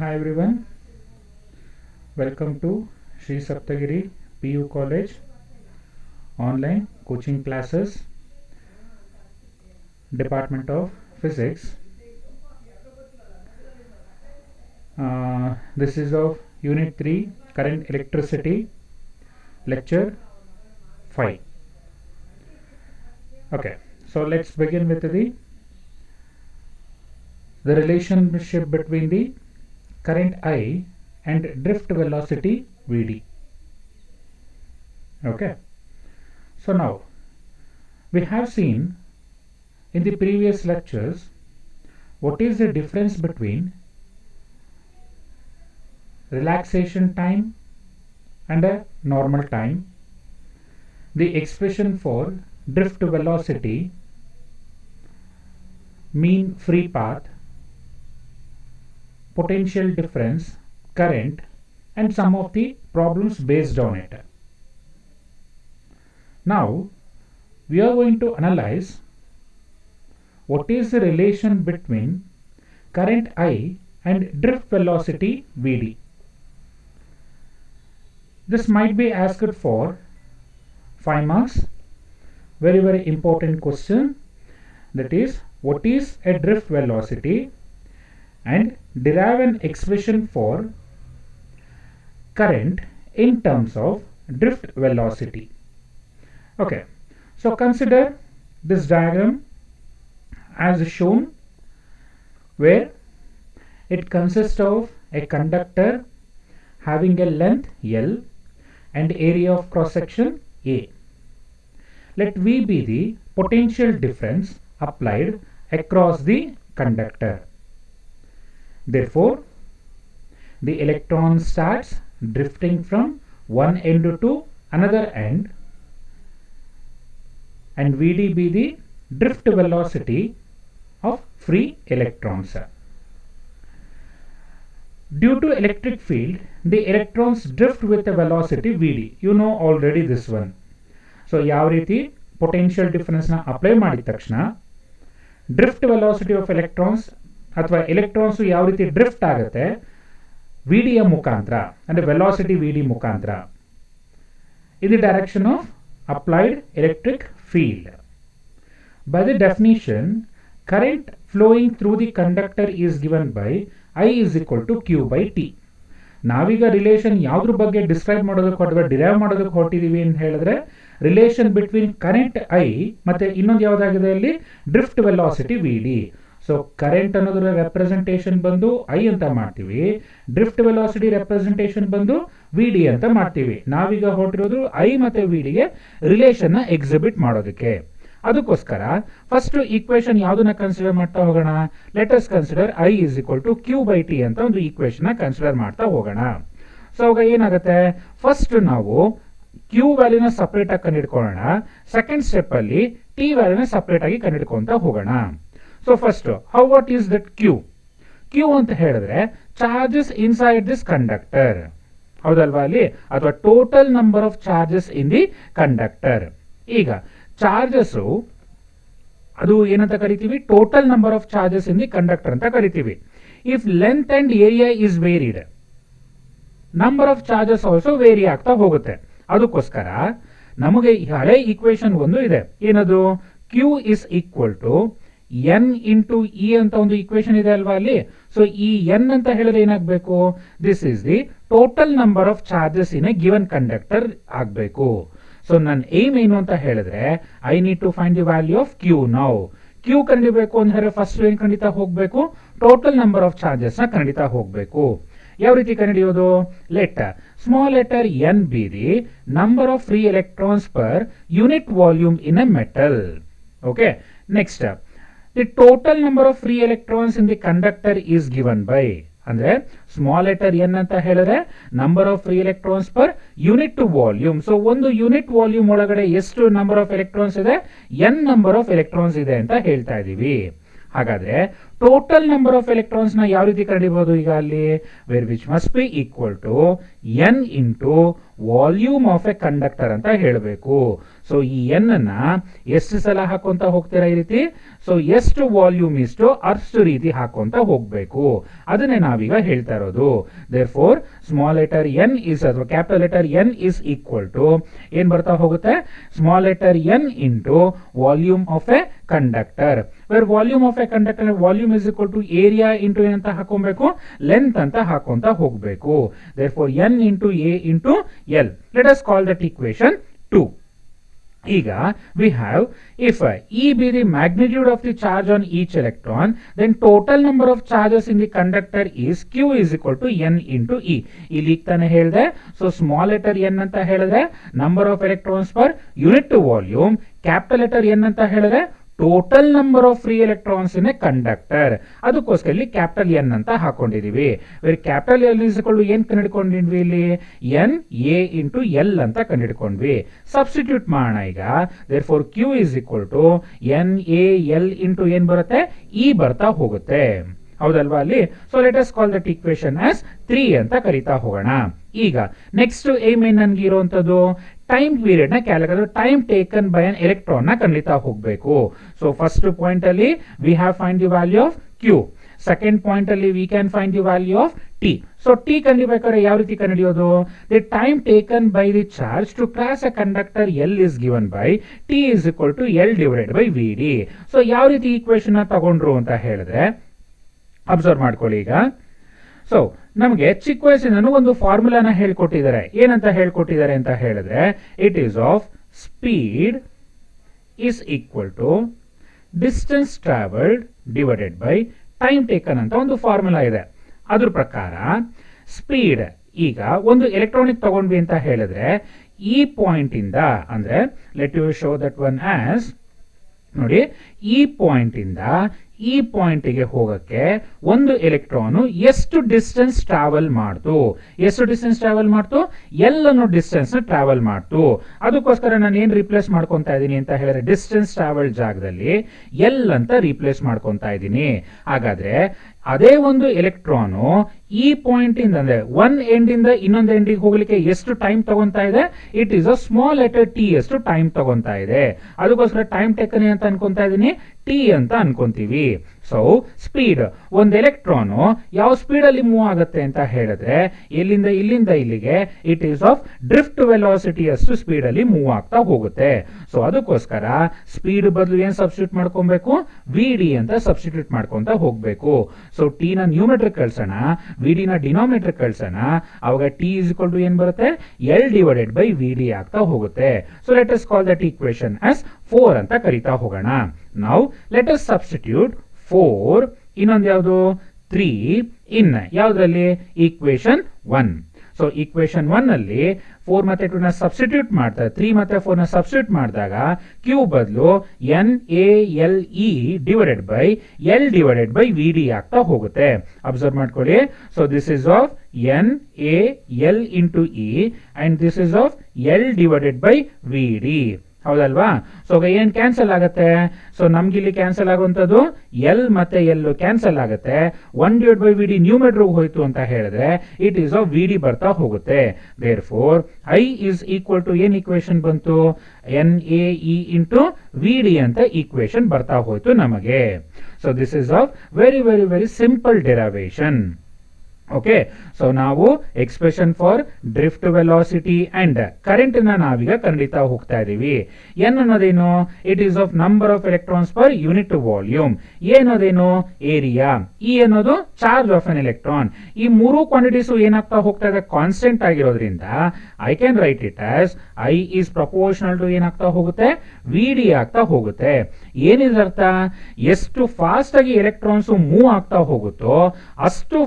Hi everyone, welcome to Sri Saptagiri PU College online coaching classes, Department of Physics. This is of Unit 3 Current Electricity, Lecture 5. Okay, so let's begin with the relationship between the current I and drift velocity Vd. Okay, so now we have seen in the previous lectures what is the difference between relaxation time and a normal time, the expression for drift velocity, mean free path, potential difference, current, and some of the problems based on it. Now we are going to analyze what is the relation between current I and drift velocity Vd. This might be asked for 5 marks. Very important question, that is what is a drift velocity and derive an expression for current in terms of drift velocity. Okay, so consider this diagram as shown, where it consists of a conductor having a length L and area of cross section A. Let V be the potential difference applied across the conductor. Therefore, the electron starts drifting from one end to another end, and Vd be the drift velocity of free electrons. Due to electric field, the electrons drift with a velocity Vd. You know already this one. So ಯಾವ ರೀತಿ potential difference ನ apply ಮಾಡಿದ ತಕ್ಷಣ drift velocity of electrons ಅಥವಾ electrons ಯಾವ ರೀತಿ drift ಆಗುತ್ತೆ ವಿಡಿಯ ಮುಖಾಂತರ, ಅಂದ್ರೆ ವೆಲಾಸಿಟಿ ವಿಡಿ ಮುಖಾಂತರ, in the direction of applied electric field. By the definition, current flowing through the conductor is given by I is equal to Q by T. ನಾವೀಗ relation ಯಾವುದ್ರ ಬಗ್ಗೆ ಡಿಸ್ಕ್ರೈಬ್ ಮಾಡೋದಕ್ಕೆ ಅಥವಾ ಡಿರೈವ್ ಮಾಡೋದಕ್ಕೆ ಹೊರಟಿದೀವಿ ಅಂತ ಹೇಳಿದ್ರೆ ರಿಲೇಷನ್ ಬಿಟ್ವೀನ್ ಕರೆಂಟ್ ಐ ಮತ್ತೆ ಇನ್ನೊಂದು ಯಾವುದಾಗಿದೆ ಅಲ್ಲಿ drift velocity V D. So current ಅನ್ನೋದ್ರ ರೆಪ್ರೆಸೆಂಟೇಷನ್ ಬಂದು ಐ ಅಂತ ಮಾಡ್ತೀವಿ, ಡ್ರಿಫ್ಟ್ ವೆಲಾಸಿಟಿ ರೆಪ್ರೆಸೆಂಟೇಷನ್ ಬಂದು ವಿ ಡಿ ಅಂತ ಮಾಡ್ತೀವಿ. ನಾವೀಗ ಹೊರಟಿರೋದು ಐ ಮತ್ತೆ ವಿ ಡಿಗೆ ರಿಲೇಷನ್ ನ ಎಕ್ಸಿಬಿಟ್ ಮಾಡೋದಕ್ಕೆ. ಅದಕ್ಕೋಸ್ಕರ ಫಸ್ಟ್ ಈಕ್ವೇಶನ್ ಯಾವುದನ್ನ ಕನ್ಸಿಡರ್ ಮಾಡ್ತಾ ಹೋಗೋಣ. Let us consider I is equal to Q by T ಅಂತ ಒಂದು ಈಕ್ವೇಶನ್ ನ ಕನ್ಸಿಡರ್ ಮಾಡ್ತಾ ಹೋಗೋಣ. ಸೊ ಅವಾಗ ಏನಾಗುತ್ತೆ, ಫಸ್ಟ್ ನಾವು ಕ್ಯೂ ವ್ಯಾಲ್ಯೂನ ಸಪರೇಟ್ ಆಗಿ ಕಂಡುಹಿಡ್ಕೊಳ್ಳೋಣ. ಸೆಕೆಂಡ್ ಸ್ಟೆಪ್ ಅಲ್ಲಿ ಟಿ ವ್ಯಾಲ್ಯೂನ ಸಪರೇಟ್ ಆಗಿ ಕಂಡುಹಿಡ್ಕೊಂತ ಹೋಗೋಣ. So first how what is that Q? Q ಅಂತ ಹೇಳಿದ್ರೆ ಚಾರ್ಜಸ್ ಇನ್ಸೈಡ್ ದಿಸ್ ಕಂಡಕ್ಟರ್, ಹೌದಲ್ವಾ ಅಲ್ಲಿ, ಅಥವಾ total number of charges in the conductor. ಈಗ ಚಾರ್ಜಸ್ ಅದು ಏನಂತ ಕರಿತೀವಿ, total number of charges in the conductor ಅಂತ ಕರಿತೀವಿ. If length and area is varied, number of charges also vary ಆಗ್ತಾ ಹೋಗುತ್ತೆ. ಅದಕ್ಕೋಸ್ಕರ ನಮಗೆ ಹಳೆ ಈಕ್ವೇಶನ್ ಒಂದು ಇದೆ, ಏನದು, Q is equal to N into E ಅಂತ ಒಂದು ಈಕ್ವೇಶನ್ ಇದೆ ಅಲ್ವಾ ಅಲ್ಲಿ. ಸೊ ಈ ಎನ್ ಅಂತ ಹೇಳಿದ್ರೆ ಏನಾಗಬೇಕು, this is the total number of charges in a given conductor ಆಗಬೇಕು. ಸೊ ನನ್ನ ಏಮ್ ಏನು ಅಂತ ಹೇಳಿದ್ರೆ I need to find the value of Q. Now Q ಕಂಡಿಬೇಕು ಅಂದ್ರೆ ಫಸ್ಟ್ ಏನ್ ಖಂಡಿತ ಹೋಗ್ಬೇಕು, ಟೋಟಲ್ ನಂಬರ್ ಆಫ್ ಚಾರ್ಜಸ್ ನ ಖಂಡಿತ ಹೋಗ್ಬೇಕು. ಯಾವ ರೀತಿ ಕಂಡುಹಿಡಿಯೋದು, let small letter n be the number of free electrons per unit volume in a metal. Okay, next the total number of free electrons in the conductor is given by, ಅಂದ್ರೆ small letter n ಅಂತ ಹೇಳಿದ್ರೆ number of free electrons per unit to volume. So ಒಂದು unit volume ಒಳಗಡೆ ಎಷ್ಟು number of electrons ಇದೆ, n number of electrons ಇದೆ ಅಂತ ಹೇಳ್ತಾ ಇದೀವಿ. ಹಾಗಾದ್ರೆ ಟೋಟಲ್ ನಂಬರ್ ಆಫ್ ಎಲೆಕ್ಟ್ರಾನ್ಸ್ ನ ಯಾವ ರೀತಿ ಕಂಡುಹಿಡಿಯಬಹುದು, ಈಗ ಅಲ್ಲಿ where which must be equal to N into volume of a conductor ಅಂತ ಹೇಳಬೇಕು. ಸೊ ಈ ಎನ್ ಅನ್ನ ಎಷ್ಟು ಸಲ ಹಾಕೊಂತ ಹೋಗ್ತೀರಾ ಈ ರೀತಿ, ಸೊ ಎಷ್ಟು ವಾಲ್ಯೂಮ್ ಇಷ್ಟು ಅಷ್ಟು ರೀತಿ ಹಾಕೊಂತ ಹೋಗ್ಬೇಕು, ಅದನ್ನೇ ನಾವೀಗ ಹೇಳ್ತಾ ಇರೋದು. Therefore small letter n is ಅಥವಾ capital letter n is equal to ಏನ್ ಬರ್ತಾ ಹೋಗುತ್ತೆ, small letter n into volume of a conductor, where volume of a conductor volume is equal to area into ಏನಂತ ಹಾಕೊಬೇಕು, length ಅಂತ ಹಾಕೊಂತ ಹೋಗ್ಬೇಕು. Therefore n into a into l. Let us call that equation 2. ಈಗ we have, if E be the magnitude of the charge on each electron, then total number of charges in the conductor is Q is equal to N into E. ಇಲ್ಲಿ ತಾನೆ ಹೇಳಿದೆ, so small letter n ಅಂತ ಹೇಳಿದ್ರೆ number of electrons per unit volume, capital letter n ಅಂತ ಹೇಳಿದ್ರೆ total number of free electrons in a conductor. ಅದಕ್ಕೋಸ್ಕರ ಇಲ್ಲಿ capital n ಅಂತ ಹಾಕೊಂಡಿದೀವಿ. Capital l is equal to ಏನ್ ಕಂಡಿಡ್ಕೊಂಡಿದ್ವಿ, ಇಲ್ಲಿ ಎನ್ ಎ ಇಂಟು ಎಲ್ ಅಂತ ಕಂಡಿಡ್ಕೊಂಡ್ವಿ. ಸಬ್ಸ್ಟಿಟ್ಯೂಟ್ ಮಾಡೋಣ ಈಗ. Therefore Q is equal to N A L into ಏನ್ ಬರುತ್ತೆ, ಇ ಬರ್ತಾ ಹೋಗುತ್ತೆ, ಹೌದಲ್ವಾ ಅಲ್ಲಿ. So let us call that equation as 3 ಅಂತ ಕರಿತಾ ಹೋಗೋಣ. ಈಗ ನೆಕ್ಸ್ಟ್ ಏಮ್ ಏನ್ ನನ್ಗೆ ಇರುವಂತದ್ದು, ಟೈಮ್ ಪೀರಿಯಡ್ ನ calculate, time taken by an electron ನ ಕಂಡಿತಾ ಹೋಗ್ಬೇಕು. ಸೊ ಫಸ್ಟ್ ಪಾಯಿಂಟ್ ಅಲ್ಲಿ we have find the value of Q, second point ಅಲ್ಲಿ we can find the value of t. So t ಕಂಡಿಬೇಕಾದ್ರೆ ಯಾವ ರೀತಿ ಕಂಡಿಡಿಯೋದು, the time taken by the charge to cross a conductor l is given by t is equal to l divided by V D. So ಯಾವ ರೀತಿ equation ತಗೊಂಡ್ರು ಅಂತ ಹೇಳಿದ್ರೆ observe ಮಾಡ್ಕೊಳ್ಳಿ ಈಗ. ಸೊ ನಮಗೆ ಚಿಕ್ಕ ವಯಸ್ಸಿನ ಒಂದು ಫಾರ್ಮುಲಾನ ಹೇಳ್ಕೊಟ್ಟಿದ್ದಾರೆ. ಏನಂತ ಹೇಳ್ಕೊಟ್ಟಿದ್ದಾರೆ ಅಂತ ಹೇಳಿದ್ರೆ, it is of speed is equal to distance travelled divided by time taken ಅಂತ ಒಂದು ಫಾರ್ಮುಲಾ ಇದೆ. ಅದ್ರ ಪ್ರಕಾರ ಸ್ಪೀಡ್, ಈಗ ಒಂದು ಎಲೆಕ್ಟ್ರಾನಿಕ್ ತಗೊಂಡ್ವಿ ಅಂತ ಹೇಳಿದ್ರೆ ಈ ಪಾಯಿಂಟ್ ಇಂದ, ಅಂದ್ರೆ let you show that one as, ನೋಡಿ ಈ ಪಾಯಿಂಟ್ ಇಂದ ಈ ಪಾಯಿಂಟ್ಗೆ ಹೋಗಕ್ಕೆ ಒಂದು ಎಲೆಕ್ಟ್ರಾನು ಎಷ್ಟು ಡಿಸ್ಟೆನ್ಸ್ ಟ್ರಾವೆಲ್ ಮಾಡ್ತು, ಎಷ್ಟು ಡಿಸ್ಟೆನ್ಸ್ ಟ್ರಾವೆಲ್ ಮಾಡ್ತು, ಎಲ್ಲನೂ ಡಿಸ್ಟೆನ್ಸ್ ಟ್ರಾವೆಲ್ ಮಾಡ್ತು. ಅದಕ್ಕೋಸ್ಕರ ನಾನು ಏನ್ ರಿಪ್ಲೇಸ್ ಮಾಡ್ಕೊಂತಾ ಇದ್ದೀನಿ ಅಂತ ಹೇಳಿದ್ರೆ, ಡಿಸ್ಟೆನ್ಸ್ ಟ್ರಾವೆಲ್ ಜಾಗದಲ್ಲಿ ಎಲ್ ಅಂತ ರಿಪ್ಲೇಸ್ ಮಾಡ್ಕೊಂತಾ ಇದ್ದೀನಿ. ಹಾಗಾದ್ರೆ ಅದೇ ಒಂದು ಎಲೆಕ್ಟ್ರಾನು ಈ ಪಾಯಿಂಟ್ ಇಂದ, ಅಂದ್ರೆ ಒನ್ ಎಂಡ್ ಇಂದ ಇನ್ನೊಂದು ಎಂಡಿಗೆ ಹೋಗ್ಲಿಕ್ಕೆ ಎಷ್ಟು ಟೈಮ್ ತಗೊಂತಾ ಇದೆ, it is a small letter T ಎಷ್ಟು ಟೈಮ್ ತಗೊಂತಾ ಇದೆ. ಅದಕ್ಕೋಸ್ಕರ ಟೈಮ್ ಟೇಕನ್ ಅಂತ ಅನ್ಕೊಂತಾ ಇದೀನಿ, ಟಿ ಅಂತ ಅನ್ಕೊಂತೀವಿ. ಸೊ ಸ್ಪೀಡ್, ಒಂದು ಎಲೆಕ್ಟ್ರಾನು ಯಾವ ಸ್ಪೀಡ್ ಅಲ್ಲಿ ಮೂವ್ ಆಗುತ್ತೆ ಅಂತ ಹೇಳಿದ್ರೆ, ಇಲ್ಲಿಂದ ಇಲ್ಲಿಗೆ it is of drift velocity ಅಷ್ಟು ಸ್ಪೀಡ್ ಅಲ್ಲಿ ಮೂವ್ ಆಗ್ತಾ ಹೋಗುತ್ತೆ. ಸೊ ಅದಕ್ಕೋಸ್ಕರ ಸ್ಪೀಡ್ ಬದಲು ಏನ್ ಸಬ್ಸ್ಟಿಟ್ಯೂಟ್ ಮಾಡ್ಕೊಬೇಕು, ವಿ ಡಿ ಅಂತ ಸಬ್ಸ್ಟಿಟ್ಯೂಟ್ ಮಾಡ್ಕೊಂತ ಹೋಗ್ಬೇಕು. ಸೊ ಟಿ ನ ನ್ಯೂಮೆಟ್ರಿಕ್ ಕಳ್ಸೋಣ, ವಿ ಡಿ ನ ಡಿನಾಮಿನೇಟರ್ ಕಳ್ಸೋಣ, ಅವಾಗ ಟಿ ಇಸ್ ಈಕ್ವಲ್ ಟು ಏನ್ ಬರುತ್ತೆ, L divided by V D ಆಗ್ತಾ ಹೋಗುತ್ತೆ. So let us call that equation as 4 ಅಂತ ಕರಿತಾ ಹೋಗೋಣ. ನೌ ಲೆಟ್ ಅಸ್ ಸಬ್ಸ್ಟಿಟ್ಯೂಟ್ 4, ಇನ್ನೊಂದು ಯಾವುದು 3 ಇನ್ ಯಾವ್ದ್ರಲ್ಲಿ, ಈಕ್ವೇಶನ್ 1. ಸೊ ಈಕ್ವೇಶನ್ 1 ಅಲ್ಲಿ 4 ಮತ್ತೆ 2 ನ ಸಬ್ಸ್ಟಿಟ್ಯೂಟ್ ಮಾಡ್ತಾರೆ, 3 ಮತ್ತೆ 4 ನ ಸಬ್ಸ್ಟಿಟ್ಯೂಟ್ ಮಾಡಿದಾಗ ಕ್ಯೂ ಬದಲು N A L E divided by L divided by V D ಆಗ್ತಾ ಹೋಗುತ್ತೆ. ಅಬ್ಸರ್ವ್ ಮಾಡ್ಕೊಳ್ಳಿ. So this is of N A L into E and this is of L divided by V D, ಹೌದಲ್ವಾ. So ಏನ್ cancel ಆಗುತ್ತೆ, so ನಮ್ಗಿಲ್ಲಿ cancel ಆಗುವಂತದ್ದು L ಮತ್ತೆ L cancel ಆಗುತ್ತೆ. 1 divide by V D numerator ಹೋಯ್ತು ಅಂತ ಹೇಳಿದ್ರೆ it is of V D ಬರ್ತಾ ಹೋಗುತ್ತೆ. Therefore I is equal to ಏನ್ ಈಕ್ವೇಶನ್ ಬಂತು, n a e into v D ಅಂತ ಈಕ್ವೇಶನ್ ಬರ್ತಾ ಹೋಯ್ತು ನಮಗೆ. So this is of very very very simple derivation. Okay, so ನಾವು expression for drift velocity and current ನ ನಾವೀಗ ಕಂಡಿತಾ ಹೋಗ್ತಾ ಇದೀವಿ. ಎನ್ ಅನ್ನೋದೇನು, it is of number of electrons per unit volume. ಏನೋದೇನು, ಏರಿಯಾ. ಇ ಅನ್ನೋದು ಚಾರ್ಜ್ ಆಫ್ ಅನ್ ಎಲೆಕ್ಟ್ರಾನ್. ಈ ಮೂರು ಕ್ವಾಂಟಿಟೀಸ್ ಏನಾಗ್ತಾ ಹೋಗ್ತಾ ಇದೆ, ಕಾನ್ಸ್ಟೆಂಟ್ ಆಗಿರೋದ್ರಿಂದ I can right it as I is proportional to ಏನಾಗ್ತಾ ಹೋಗುತ್ತೆ, ವಿ ಡಿ ಆಗ್ತಾ ಹೋಗುತ್ತೆ. ಏನಿದೆ ಅರ್ಥ, ಎಷ್ಟು ಫಾಸ್ಟ್ ಆಗಿ ಎಲೆಕ್ಟ್ರಾನ್ಸ್ ಮೂವ್ ಆಗ್ತಾ ಹೋಗುತ್ತೋ ಅಷ್ಟು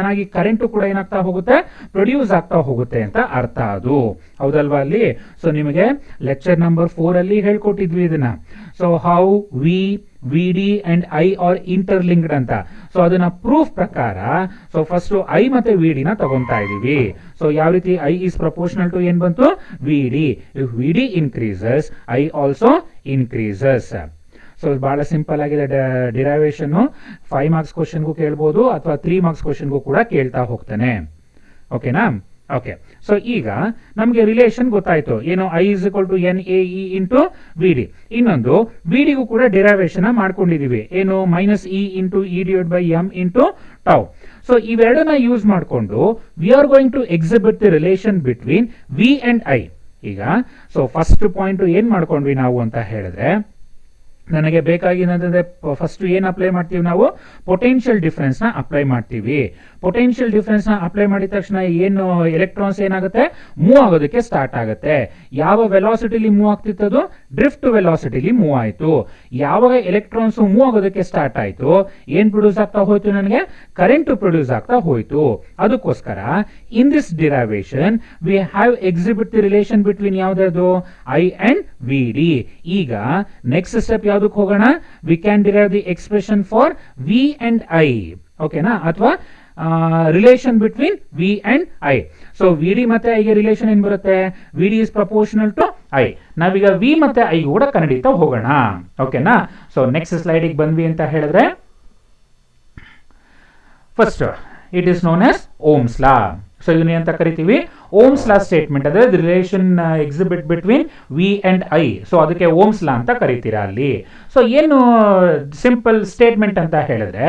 ಚೆನ್ನಾಗಿ ಕರೆಂಟ್ ಕೂಡ ಏನಾಗ್ತಾ ಹೋಗುತ್ತೆ, ಪ್ರೊಡ್ಯೂಸ್ ಆಗ್ತಾ ಹೋಗುತ್ತೆ ಅಂತ ಅರ್ಥ ಅದು, ಹೌದಲ್ವಾ ಅಲ್ಲಿ. ಸೊ ನಿಮಗೆ ಲೆಕ್ಚರ್ ನಂಬರ್ 4 ಅಲ್ಲಿ ಹೇಳ್ಕೊಟ್ಟಿದ್ವಿ ಇದನ್ನ. So how V D and I are interlinked ಅಂತ. ಸೊ ಅದನ್ನ ಪ್ರೂಫ್ ಪ್ರಕಾರ, ಸೊ ಫಸ್ಟ್ ಐ ಮತ್ತೆ ವಿ ಡಿ ನ ತಗೊಂತಾ ಇದೀವಿ. ಸೊ ಯಾವ ರೀತಿ, ಐ ಇಸ್ ಪ್ರಪೋರ್ಷನಲ್ ಟು ಏನ್ ಬಂತು, V D. If V D increases I also increases. So ಬಹಳ ಸಿಂಪಲ್ ಆಗಿದೆ ಡಿರೈವೇಶನ್. 5 ಮಾರ್ಕ್ಸ್ ಕ್ವಶನ್ಗೂ ಕೇಳ್ಬೋದು ಅಥವಾ 3 ಮಾರ್ಕ್ಸ್ ಕ್ವಶನ್ಗೂ ಕೂಡ ಕೇಳ್ತಾ ಹೋಗ್ತಾನೆ. ಓಕೆನಾ, ಓಕೆ, ಸೊ ಈಗ ನಮಗೆ ರಿಲೇಷನ್ ಗೊತ್ತಾಯ್ತು ಏನು, I is equal to N a e into v d. ಇನ್ನೊಂದು ವಿ ಡಿಗೂ ಕೂಡ ಡಿರೈವೇಶನ್ ಮಾಡ್ಕೊಂಡಿದೀವಿ ಏನು, minus e into e divide by m into tau. So ಇವೆರಡನ್ನ ಯೂಸ್ ಮಾಡಿಕೊಂಡು we are going to exhibit the relation between V and I. ಈಗ so first point ಏನ್ ಮಾಡ್ಕೊಂಡ್ವಿ ನಾವು ಅಂತ ಹೇಳಿದ್ರೆ, ನನಗೆ ಬೇಕಾಗಿರೋದಂದ್ರೆ ಫಸ್ಟ್ ಏನು ಅಪ್ಲೈ ಮಾಡ್ತೀವಿ ನಾವು, ಪೊಟೆನ್ಷಿಯಲ್ ಡಿಫರೆನ್ಸ್ ನ ಅಪ್ಲೈ ಮಾಡ್ತೀವಿ. ಪೊಟೆನ್ಷಿಯಲ್ ಡಿಫರೆನ್ಸ್ ನ ಅಪ್ಲೈ ಮಾಡಿದ ತಕ್ಷಣ ಏನು ಎಲೆಕ್ಟ್ರಾನ್ಸ್ ಏನಾಗುತ್ತೆ, ಮೂವ್ ಆಗೋದಕ್ಕೆ ಸ್ಟಾರ್ಟ್ ಆಗುತ್ತೆ. ಯಾವ ವೆಲಾಸಿಟಿಲಿ ಮೂವ್ ಆಗ್ತಿತ್ತದು, ಡ್ರಿಫ್ಟ್ ವೆಲಾಸಿಟಿಲಿ ಮೂವ್ ಆಯಿತು. ಯಾವಾಗ ಎಲೆಕ್ಟ್ರಾನ್ಸ್ ಮೂವ್ ಆಗೋದಕ್ಕೆ ಸ್ಟಾರ್ಟ್ ಆಯಿತು, ಏನ್ ಪ್ರೊಡ್ಯೂಸ್ ಆಗ್ತಾ ಹೋಯ್ತು, ನನಗೆ ಕರೆಂಟ್ ಪ್ರೊಡ್ಯೂಸ್ ಆಗ್ತಾ ಹೋಯ್ತು. ಅದಕ್ಕೋಸ್ಕರ in this derivation we have exhibit the relation between ಯಾವ್ದು, ಐ ಅಂಡ್ ವಿ ಡಿ. ಈಗ ನೆಕ್ಸ್ಟ್ ಸ್ಟೆಪ್ ಯಾವ್ದಕ್ಕೆ ಹೋಗೋಣ, we can derive the expression for V and I. ಓಕೆನಾ, ಅಥವಾ relation between V and I. So V D ಮತ್ತೆ ಐಗೆ relation ಏನ್ ಬರುತ್ತೆ, V D is proportional to I. ನಾವೀಗ ವಿ ಮತ್ತೆ ಐ ಕೂಡ ಕಂಡಿಡ್ತಾ ಹೋಗೋಣ. ಓಕೆನಾ, ಸೊ ನೆಕ್ಸ್ಟ್ ಸ್ಲೈಡಿಗೆ ಬಂದ್ವಿ ಅಂತ ಹೇಳಿದ್ರೆ, first it is known as Ohm's law. So ಇದನ್ನ ಅಂತ ಕರಿತೀವಿ ಓಮ್ಸ್ ಲಾ ಸ್ಟೇಟ್ಮೆಂಟ್, ಅದೇ relation exhibit between V and I. So ಅದಕ್ಕೆ ಓಮ್ಸ್ ಲಾ ಅಂತ ಕರಿತೀರಾ ಅಲ್ಲಿ. ಸೊ ಏನು ಸಿಂಪಲ್ ಸ್ಟೇಟ್ಮೆಂಟ್ ಅಂತ ಹೇಳಿದ್ರೆ,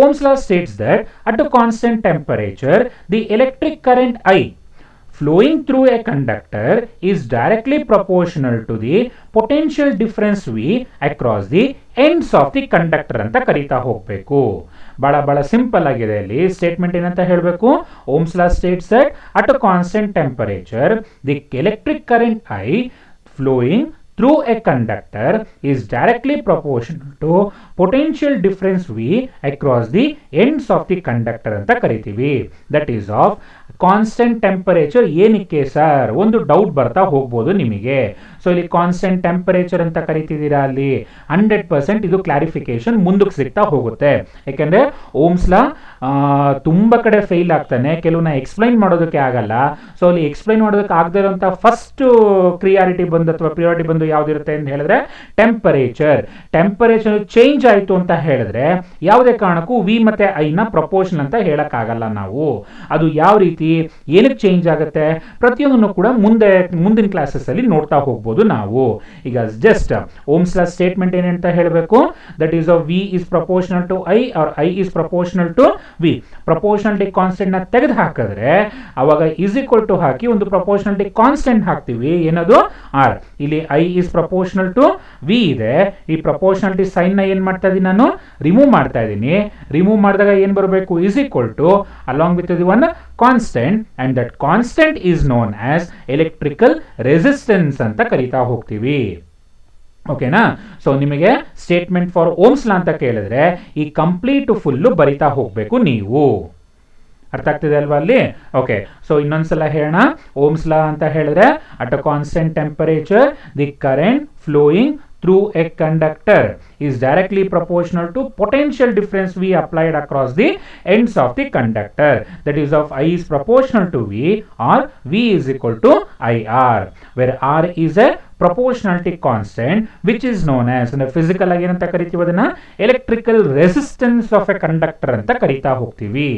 Ohm's law states that at a constant temperature the electric current I flowing through a conductor is directly proportional to the potential difference V across the ends of the conductor ಅಂತ ಕರೀತಾ ಹೋಗಬೇಕು. ಬಹಳ simple ಆಗಿದೆ ಇಲ್ಲಿ statement ಏನಂತ ಹೇಳಬೇಕು, Ohm's law states that at a constant temperature the electric current I flowing through a conductor is directly proportional to potential difference V across the ends of the conductor ಅಂತ ಕರಿತೀವಿ. That is of constant temperature. ಏನಕ್ಕೆ sir, ಒಂದು doubt ಬರ್ತಾ ಹೋಗ್ಬೋದು ನಿಮಗೆ. So ಇಲ್ಲಿ constant temperature ಅಂತ ಕರಿತಿದ್ದೀರಾ ಅಲ್ಲಿ, 100% ಇದು ಕ್ಲಾರಿಫಿಕೇಶನ್ ಮುಂದಕ್ಕೆ ಸಿಗ್ತಾ ಹೋಗುತ್ತೆ. ಯಾಕೆಂದ್ರೆ ಓಮ್ಸ್ ಲಾ ತುಂಬಾ ಕಡೆ ಫೇಲ್ ಆಗ್ತಾನೆ, ಕೆಲವನ್ನ ಎಕ್ಸ್ಪ್ಲೈನ್ ಮಾಡೋದಕ್ಕೆ ಆಗಲ್ಲ. ಸೊ ಅಲ್ಲಿ ಎಕ್ಸ್ಪ್ಲೈನ್ ಮಾಡೋದಕ್ಕೆ ಆಗದೇ ಇರುವಂತ ಫಸ್ಟ್ ಕ್ರಿಯಾರಿಟಿ ಬಂದು ಅಥವಾ ಪ್ರಿಯಾರಿಟಿ ಬಂದು ಯಾವ್ದಿರುತ್ತೆ ಅಂತ ಹೇಳಿದ್ರೆ ಟೆಂಪರೇಚರ್. ಟೆಂಪರೇಚರ್ ಚೇಂಜ್ ಆಯಿತು ಅಂತ ಹೇಳಿದ್ರೆ ಯಾವುದೇ ಕಾರಣಕ್ಕೂ ವಿ ಮತ್ತೆ ಐ ನ ಪ್ರಪೋರ್ಷನ್ ಅಂತ ಹೇಳಕ್ ಆಗಲ್ಲ ನಾವು. ಅದು ಯಾವ ರೀತಿ ಏನಕ್ಕೆ ಚೇಂಜ್ ಆಗುತ್ತೆ ಪ್ರತಿಯೊಂದನ್ನು ಕೂಡ ಮುಂದಿನ ಕ್ಲಾಸಸ್ ಅಲ್ಲಿ ನೋಡ್ತಾ ಹೋಗ್ಬೋದು ನಾವು. ಈಗ ಜಸ್ಟ್ ಓಮ್ಸ್ ಲಾ ಸ್ಟೇಟ್ಮೆಂಟ್ ಏನಂತ ಹೇಳಬೇಕು, that is V is proportional to I or I is proportional to V. Proportionality constant ನ ತೆಗೆದು ಹಾಕಿದ್ರೆ ಅವಾಗ ಇಸ್ ಈಕ್ವಲ್ ಟು ಹಾಕಿ ಒಂದು ಪ್ರಪೋರ್ಷನಾಲಿಟಿ ಕಾನ್ಸ್ಟೆಂಟ್ ಹಾಕ್ತಿವಿ, ಏನದು ಆರ್. ಇಲ್ಲಿ I is proportional to V ಇದೆ, ಈ ಪ್ರಪೋರ್ಷನಾಲಿಟಿ ಸೈನ್ ನ ಏನ್ ಮಾಡ್ತಾ ಇದೀನಿ ನಾನು, ರಿಮೂವ್ ಮಾಡ್ತಾ ಇದ್ದೀನಿ. ರಿಮೂವ್ ಮಾಡಿದಾಗ ಏನ್ ಬರಬೇಕು, is equal to along with the one constant, and that constant is known as electrical resistance ಅಂತ ಕರೀತಾ ಹೋಗ್ತೀವಿ. ಓಕೆನಾ, ಸೊ ನಿಮಗೆ ಸ್ಟೇಟ್ಮೆಂಟ್ ಫಾರ್ ಓಮ್ಸ್ ಲಾ ಅಂತ ಕೇಳಿದ್ರೆ ಈ ಕಂಪ್ಲೀಟ್ ಫುಲ್ಲು ಬರಿತಾ ಹೋಗ್ಬೇಕು ನೀವು. ಅರ್ಥ ಆಗ್ತಿದೆ ಅಲ್ವಾ ಅಲ್ಲಿ? ಓಕೆ, ಸೊ ಇನ್ನೊಂದ್ಸಲ ಹೇಳೋಣ. ಓಮ್ಸ್ ಲಾ ಅಂತ ಹೇಳಿದ್ರೆ at a constant temperature the current flowing through a conductor is directly proportional to potential difference V applied across the ends of the conductor. That is of I is proportional to V or V is equal to IR, where R is a proportionality constant which is known as, in the physical ಆಗಿ ಏನಂತ ಕರಿತೀವಿ ಅದನ್ನ, electrical resistance of a conductor ಅಂತ ಕರೀತಾ ಹೋಗ್ತೀವಿ.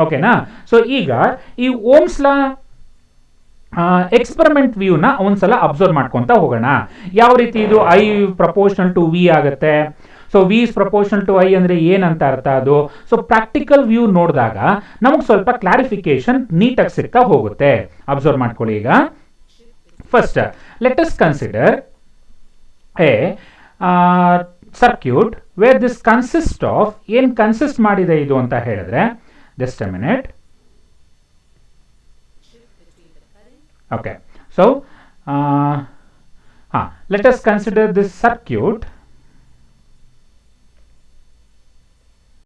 ಓಕೆನಾ, so ಈಗ ಈ ಓಮ್ಸ್ ಲಾ ಎಕ್ಸ್ಪೆರಿಮೆಂಟ್ ವ್ಯೂನ ಒಂದ್ಸಲ ಅಬ್ಸರ್ವ್ ಮಾಡ್ಕೊಂತ ಹೋಗೋಣ. ಯಾವ ರೀತಿ ಇದು ಐ ಪ್ರಪೋರ್ಷನಲ್ ಟು ವಿ ಆಗುತ್ತೆ. So V is proportional to I ಅಂದ್ರೆ ಏನಂತ ಅರ್ಥ ಅದು. ಸೊ ಪ್ರಾಕ್ಟಿಕಲ್ ವ್ಯೂ ನೋಡಿದಾಗ ನಮಗೆ ಸ್ವಲ್ಪ ಕ್ಲಾರಿಫಿಕೇಶನ್ ನೀಟಾಗಿ ಸಿಗ್ತಾ ಹೋಗುತ್ತೆ. ಅಬ್ಸರ್ವ್ ಮಾಡ್ಕೊಳ್ಳಿ. ಈಗ first let us consider a circuit where this consist of, ಏನ್ ಕನ್ಸಿಸ್ಟ್ ಮಾಡಿದೆ ಇದು ಅಂತ ಹೇಳಿದ್ರೆ, just a minute. Okay, so let us consider this circuit